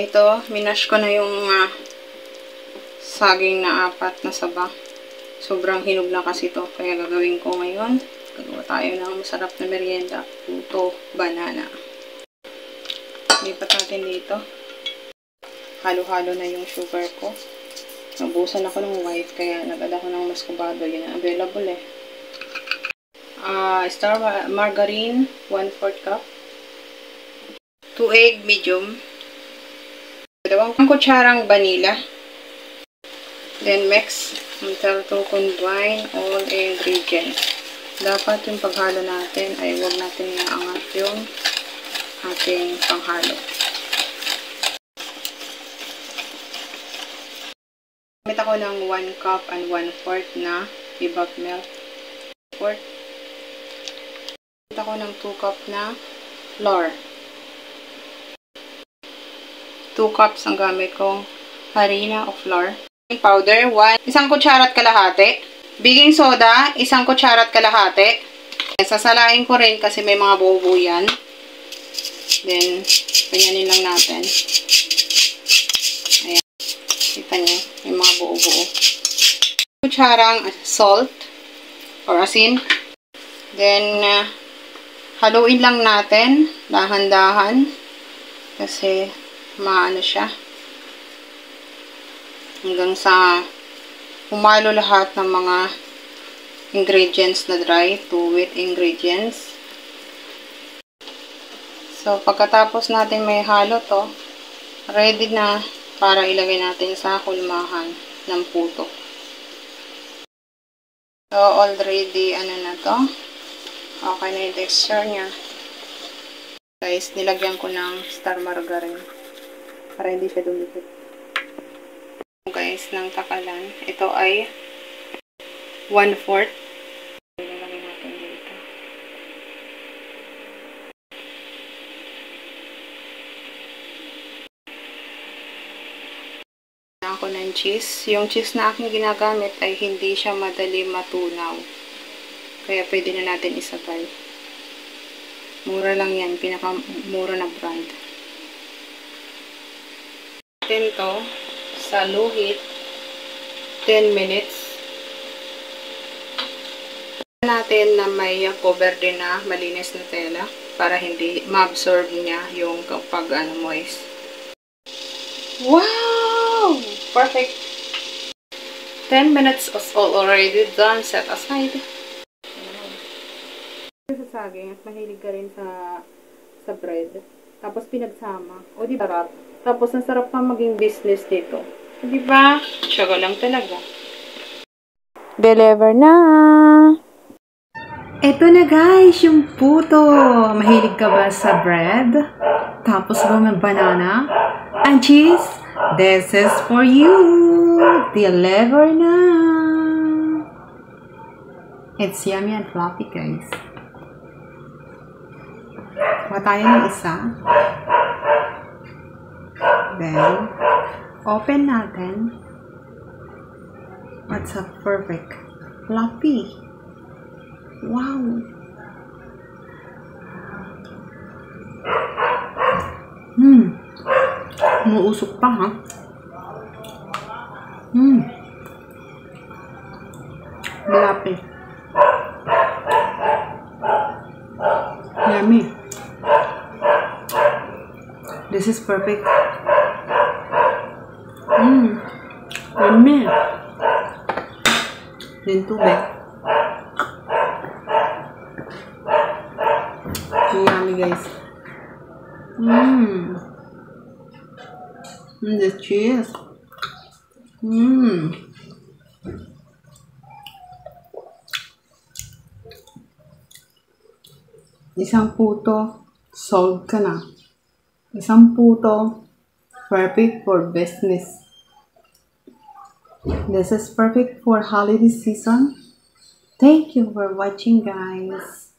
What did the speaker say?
Ito, minash ko na yung saging na 4 na saba. Sobrang hinog na kasi ito. Kaya gagawin ko ngayon. Gagawa tayo ng masarap na merienda. Puto, banana. Lipat natin dito. Halo-halo na yung sugar ko. Nabusan ako ng white. Kaya nagad ako ng muscovado. Yun ang available eh. Star margarine, 1/4 cup. 2 egg, medium. 2 kutsarang vanilla. Then mix until to combine all ingredients. Dapat yung paghalo natin ay huwag natin iaangat yung ating panghalo. Gamit ako ng 1 cup and 1/4 na evap milk. Gamit ako ng 2 cup na flour. 2 cups ang gamit kong harina o flour. Powder, 1 kutsara at kalahati. Baking soda, 1 kutsara at kalahati. Sasalain ko rin kasi may mga buo-buo yan. Then, ganyanin lang natin. Ayan. Kita nyo, may mga buo-buo. Kutsarang salt or asin. Then, haluin lang natin, dahan-dahan. Kasi, maano siya. Hanggang sa humalo lahat ng mga ingredients na dry to wet ingredients. So, pagkatapos natin may halo to, ready na para ilagay natin sa kulmahan ng puto. So, already, ano na to? Okay na yung texture niya. Guys, nilagyan ko ng star margarine para hindi siya dumikit. Guys, ng takalan. Ito ay 1/4. Ilalagay natin dito. Ako ng cheese. Yung cheese na aking ginagamit ay hindi siya madali matunaw. Kaya pwede na natin isabay. Mura lang yan. Pinakamura na brand. Natin to sa low heat 10 minutes. Natin na may cover din na malinis na tela para hindi ma-absorb niya yung kapag moist. Wow! Perfect! 10 minutes is already done. Set aside. Sa saging at mahilig ka rin sa bread. Tapos pinagsama. O di ba? Tapos ang sarap pa maging business dito. Di ba? Tiyaga lang talaga. Deliver na! Ito na guys, yung puto. Mahilig ka ba sa bread? Tapos ba may banana? And cheese? This is for you! Deliver na! It's yummy and fluffy guys. Kuha tayo ng isa. Then, open natin. What's a perfect fluffy? Wow! Umuusok pa ha? Malapit. Yummy. This is perfect. Yummy. Then tubig. Yummy guys. The cheese. Isang puto, solved ka na. Isang puto, perfect for business. This is perfect for holiday season. Thank you for watching guys.